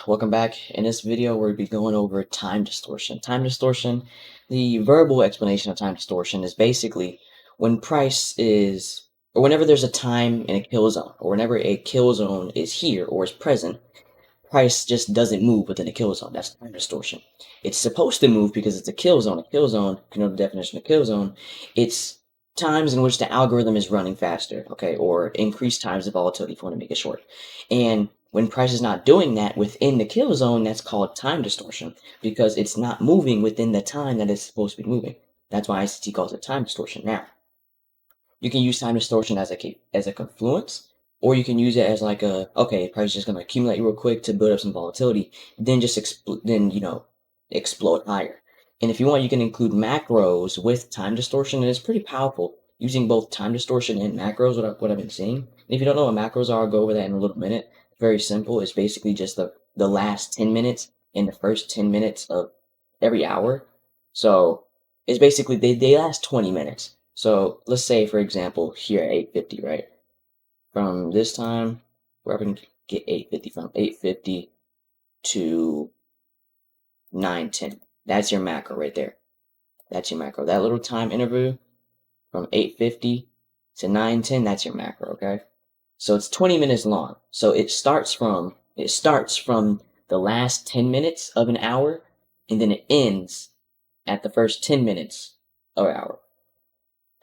welcome back. In this video, we'll be going over time distortion. Time distortion, the verbal explanation of time distortion is basically when price is, or whenever there's a time in a kill zone, or whenever a kill zone is here or is present, price just doesn't move within a kill zone. That's time distortion. It's supposed to move because it's a kill zone. A kill zone, if you know the definition of kill zone, it's times in which the algorithm is running faster, okay, or increased times of volatility if you want to make it short. And when price is not doing that within the kill zone, that's called time distortion because it's not moving within the time that it's supposed to be moving. That's why ICT calls it time distortion. Now, you can use time distortion as a confluence, or you can use it as like a, okay, price is just going to accumulate real quick to build up some volatility, then just explode higher. And if you want, you can include macros with time distortion, and it's pretty powerful using both time distortion and macros, what I've been seeing. And if you don't know what macros are, I'll go over that in a little minute. Very simple. It's basically just the last 10 minutes and the first 10 minutes of every hour. So it's basically, they last 20 minutes. So let's say, for example, here at 8:50, right? From this time, where I can get 8:50 from 8:50 to 9:10. That's your macro right there. That's your macro. That little time interval from 8:50 to 9:10, that's your macro, okay? So it's 20 minutes long. So it starts from the last 10 minutes of an hour, and then it ends at the first 10 minutes of an hour.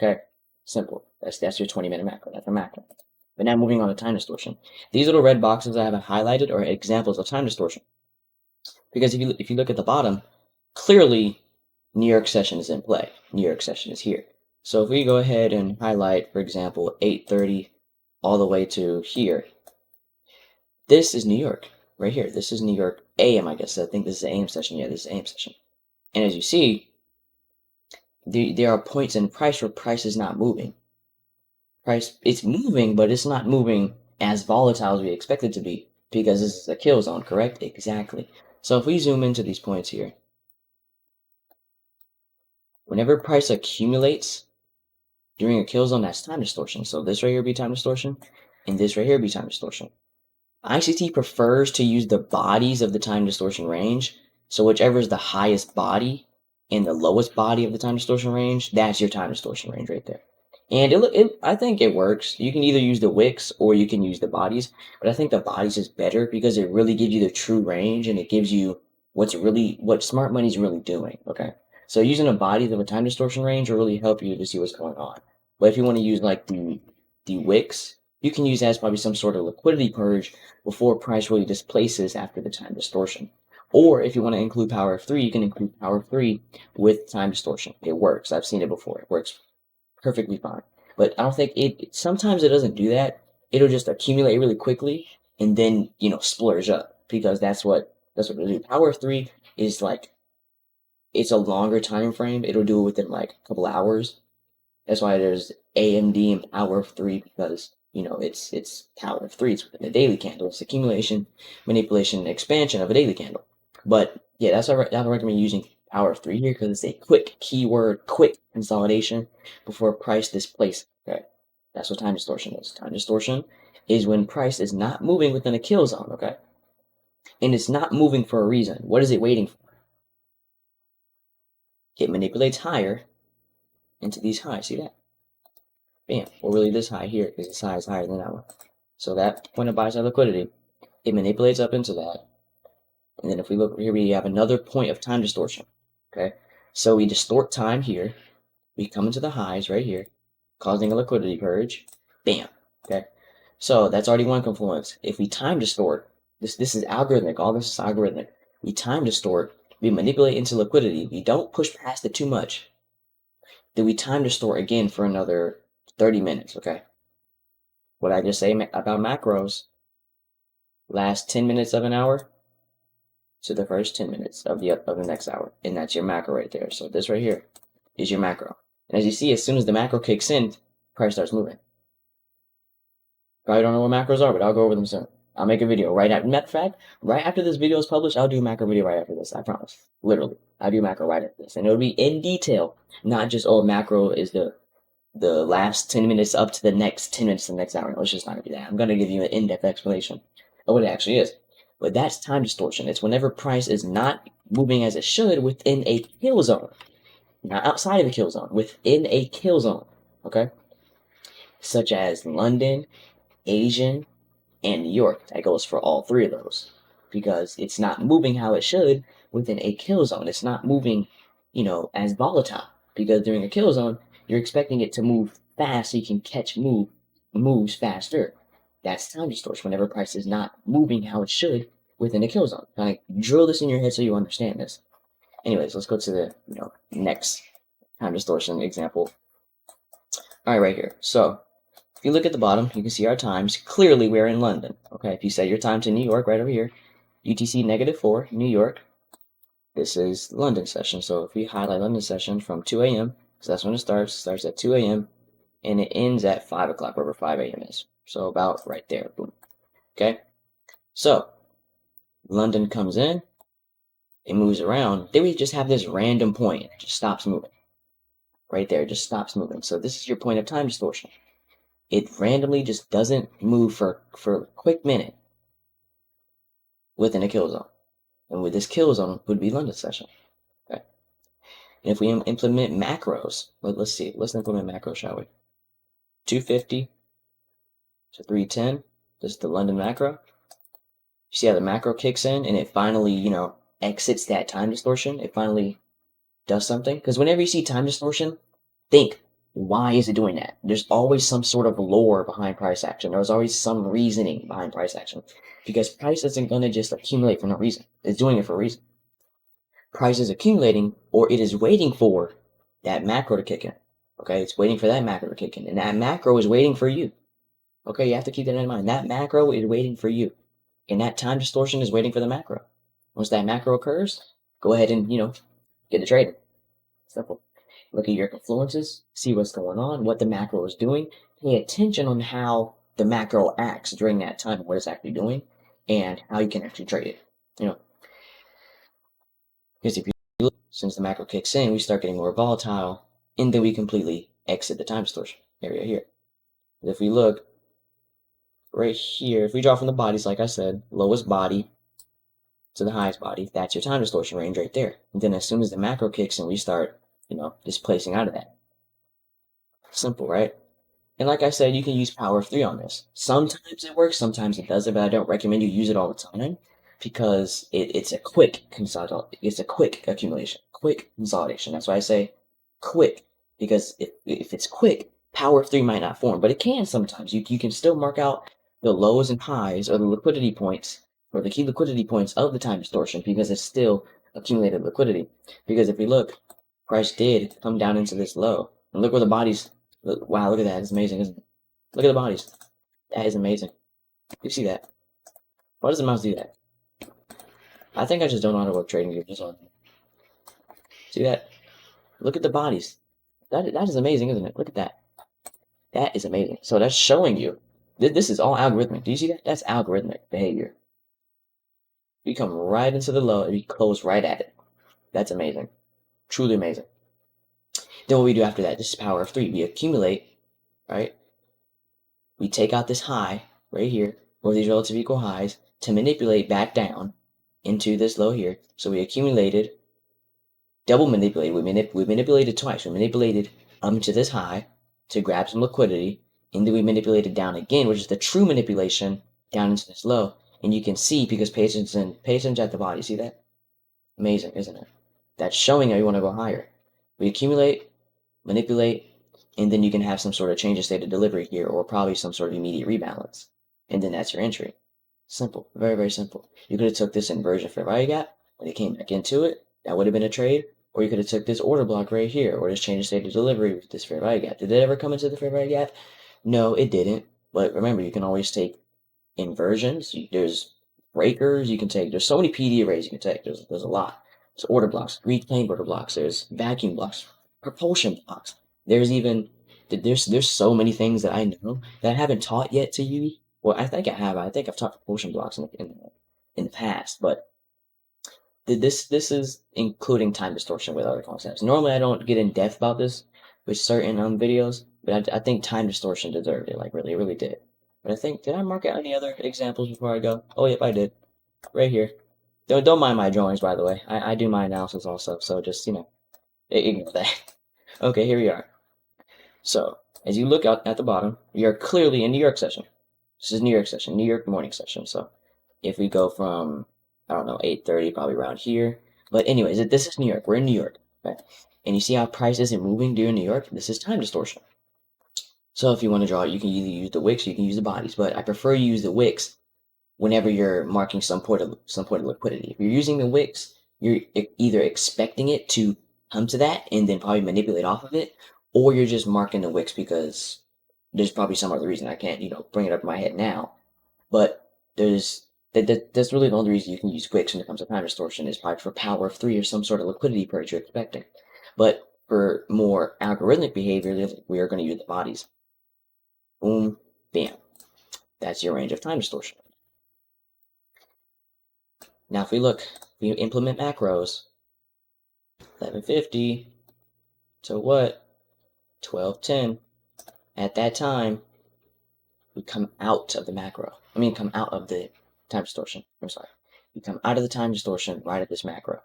Okay? Simple. That's your 20-minute macro. That's a macro. But now moving on to time distortion. These little red boxes I have highlighted are examples of time distortion. Because if you look at the bottom, clearly New York session is in play. New York session is here. So if we go ahead and highlight, for example, 8:30 all the way to here, this is New York right here. This is New York AM, I guess. I think this is the AM session. Yeah, this is AM session. And as you see, there are points in price where price is not moving. Price, it's moving, but it's not moving as volatile as we expect it to be because this is a kill zone, correct? Exactly. So if we zoom into these points here, whenever price accumulates during a kill zone, that's time distortion. So this right here be time distortion, and this right here be time distortion. ICT prefers to use the bodies of the time distortion range. So whichever is the highest body and the lowest body of the time distortion range, that's your time distortion range right there. And I think it works. You can either use the wicks or you can use the bodies, but I think the bodies is better because it really gives you the true range and it gives you what smart money is really doing. Okay, so using the bodies of a time distortion range will really help you to see what's going on. But if you want to use like the wicks, you can use that as probably some sort of liquidity purge before price really displaces after the time distortion. Or if you want to include power of 3, you can include power of 3 with time distortion. It works. I've seen it before. It works perfectly fine. But I don't think sometimes it doesn't do that. It'll just accumulate really quickly and then, splurge up because that's what it'll do. Power of 3 is like, it's a longer time frame. It'll do it within like a couple hours. That's why there's AMD and power of 3 because, it's power of 3. It's within a daily candle. It's accumulation, manipulation, and expansion of a daily candle. But yeah, that's why I recommend using power of 3 here because it's a quick consolidation before price displaces. Okay, that's what time distortion is. Time distortion is when price is not moving within a kill zone. Okay, and it's not moving for a reason. What is it waiting for? It manipulates higher into these highs. See that? Bam. Or really this high here because this high is higher than that one. So that point of buy side liquidity, it manipulates up into that. And then if we look here, we have another point of time distortion. Okay, so we distort time here. We come into the highs right here, causing a liquidity purge. Bam. Okay, so that's already one confluence. If we time distort, this is algorithmic. All this is algorithmic. We time distort. We manipulate into liquidity. We don't push past it too much. Then we time distort again for another 30 minutes. Okay. What I just say about macros? Last 10 minutes of an hour to the first 10 minutes of the next hour, and that's your macro right there. So this right here is your macro. And as you see, as soon as the macro kicks in, price starts moving. Probably don't know what macros are, but I'll go over them soon. I'll make a video right after. Matter of fact, right after this video is published, I'll do a macro video right after this. I promise. Literally, I'll do macro right after this, and it'll be in detail, not just macro is the last 10 minutes up to the next 10 minutes of the next hour. No, it's just not gonna be that. I'm gonna give you an in-depth explanation of what it actually is. But that's time distortion. It's whenever price is not moving as it should within a kill zone. Not outside of a kill zone, within a kill zone. Okay? Such as London, Asian, and New York. That goes for all three of those. Because it's not moving how it should within a kill zone. It's not moving, as volatile. Because during a kill zone, you're expecting it to move fast so you can catch moves faster. That's time distortion whenever price is not moving how it should within a kill zone. Kind of drill this in your head so you understand this. Anyways, let's go to the next time distortion example. All right, right here. So if you look at the bottom, you can see our times. Clearly, we're in London. Okay, if you set your time to New York, right over here, UTC -4, New York. This is London session. So if we highlight London session from 2 a.m., so that's when it starts at 2 a.m., and it ends at 5 o'clock, wherever 5 a.m. is. So about right there, boom. Okay, so London comes in, it moves around. Then we just have this random point, it just stops moving. Right there, it just stops moving. So this is your point of time distortion. It randomly just doesn't move for a quick minute within a kill zone. And with this kill zone would be London session. Okay. And if we implement macros, let's see, let's implement macros, shall we? 250 to 310, this is the London macro. You see how the macro kicks in and it finally, exits that time distortion. It finally does something. Because whenever you see time distortion, think, why is it doing that? There's always some sort of lore behind price action. There's always some reasoning behind price action. Because price isn't going to just accumulate for no reason. It's doing it for a reason. Price is accumulating, or it is waiting for that macro to kick in. Okay, it's waiting for that macro to kick in. And that macro is waiting for you. Okay, you have to keep that in mind. That macro is waiting for you. And that time distortion is waiting for the macro. Once that macro occurs, go ahead and, get the trading. Simple. Look at your confluences, see what's going on, what the macro is doing. Pay attention on how the macro acts during that time, what it's actually doing, and how you can actually trade it. Because if you look, since the macro kicks in, we start getting more volatile, and then we completely exit the time distortion area here. But if we look right here, if we draw from the bodies, like I said, lowest body to the highest body, that's your time distortion range right there. And then as soon as the macro kicks in, we start, displacing out of that. Simple, right? And like I said, you can use power of 3 on this. Sometimes it works, sometimes it doesn't, but I don't recommend you use it all the time because it's a quick it's a quick accumulation, quick consolidation. That's why I say quick, because if it's quick, power of 3 might not form, but it can sometimes. You can still mark out the lows and highs or the liquidity points or the key liquidity points of the time distortion because it's still accumulated liquidity. Because if we look, price did come down into this low, and look where the bodies. Wow, look at that. It's amazing, isn't it? Look at the bodies. That is amazing. You see that? Why does the mouse do that? I think I just don't know how to work trading views. See that? Look at the bodies. That is amazing, isn't it? Look at that. That is amazing. So that's showing you. This is all algorithmic. Do you see that? That's algorithmic behavior. We come right into the low and we close right at it. That's amazing. Truly amazing. Then what we do after that, this is power of 3. We accumulate, right? We take out this high right here, or these relative equal highs, to manipulate back down into this low here. So we accumulated, double manipulated. We manipulated twice. We manipulated to this high to grab some liquidity, and then we manipulated down again, which is the true manipulation down into this low. And you can see, because pay attention at the body. See that? Amazing, isn't it? That's showing how you want to go higher. We accumulate, manipulate, and then you can have some sort of change of state of delivery here, or probably some sort of immediate rebalance. And then that's your entry. Simple. Very, very simple. You could have took this inversion fair value gap. When it came back into it, that would have been a trade. Or you could have took this order block right here, or this change of state of delivery with this fair value gap. Did it ever come into the fair value gap? No, it didn't. But remember, you can always take inversions. There's breakers you can take. There's so many PD arrays you can take. There's a lot. There's order blocks, reclaimed order blocks. There's vacuum blocks, propulsion blocks. There's so many things that I know that I haven't taught yet to you. Well, I think I have. I think I've taught propulsion blocks in the past, but this is including time distortion with other concepts. Normally, I don't get in depth about this with certain videos, but I think time distortion deserved it. Like really, really did. But I think, did I mark out any other examples before I go? Oh, yep, I did. right here. Don't mind my drawings, by the way. I do my analysis also, so just, ignore that. Okay, here we are. So, as you look out at the bottom, we are clearly in New York session. This is New York session, New York morning session. So, if we go from, I don't know, 8:30, probably around here. But anyways, this is New York. We're in New York, right? And you see how price isn't moving during New York? This is time distortion. So if you want to draw it, you can either use the wicks or you can use the bodies. But I prefer you use the wicks whenever you're marking some point of liquidity. If you're using the wicks, you're either expecting it to come to that and then probably manipulate off of it, or you're just marking the wicks because there's probably some other reason I can't, bring it up in my head now. But that's really the only reason you can use wicks when it comes to time distortion is probably for power of three or some sort of liquidity purge you're expecting. But for more algorithmic behavior, we are going to use the bodies. Boom, bam. That's your range of time distortion. Now if we implement macros, 1150 to what? 1210. At that time, we come out of the macro. Come out of the time distortion. I'm sorry. We come out of the time distortion right at this macro.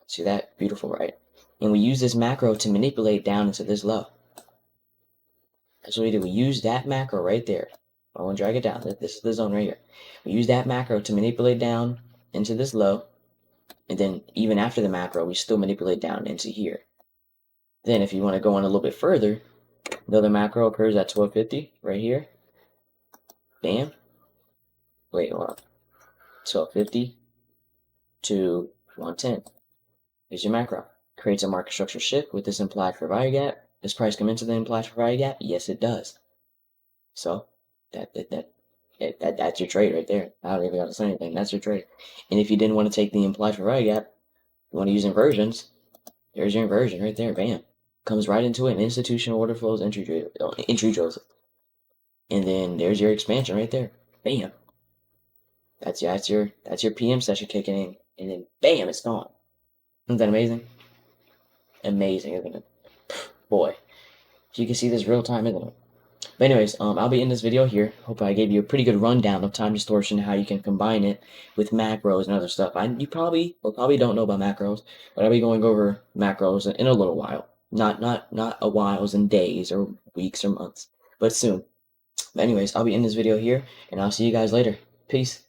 See that? Beautiful, right? And we use this macro to manipulate down into this low. That's what we do. We use that macro right there. I want to drag it down. This is the zone right here. We use that macro to manipulate down into this low. And then even after the macro, we still manipulate down into here. Then if you want to go on a little bit further, another macro occurs at 1250 right here. Bam. Wait, hold on. 1250 to 110. Here's your macro. Creates a market structure shift with this implied fair value gap. Does price come into the implied fair value gap? Yes, it does. So that's your trade right there. I don't even got to say anything. That's your trade. And if you didn't want to take the implied fair value gap, you want to use inversions. There's your inversion right there. Bam. Comes right into it. Institutional order flows, entry draws. And then there's your expansion right there. Bam. That's your PM session kicking in. And then bam, it's gone. Isn't that amazing? Amazing, isn't it? Boy. If you can see this real time, isn't it? But anyways, I'll be in this video here. Hope I gave you a pretty good rundown of time distortion, how you can combine it with macros and other stuff. You probably don't know about macros, but I'll be going over macros in a little while. Not a whiles in days or weeks or months, but soon. But anyways, I'll be in this video here, and I'll see you guys later. Peace.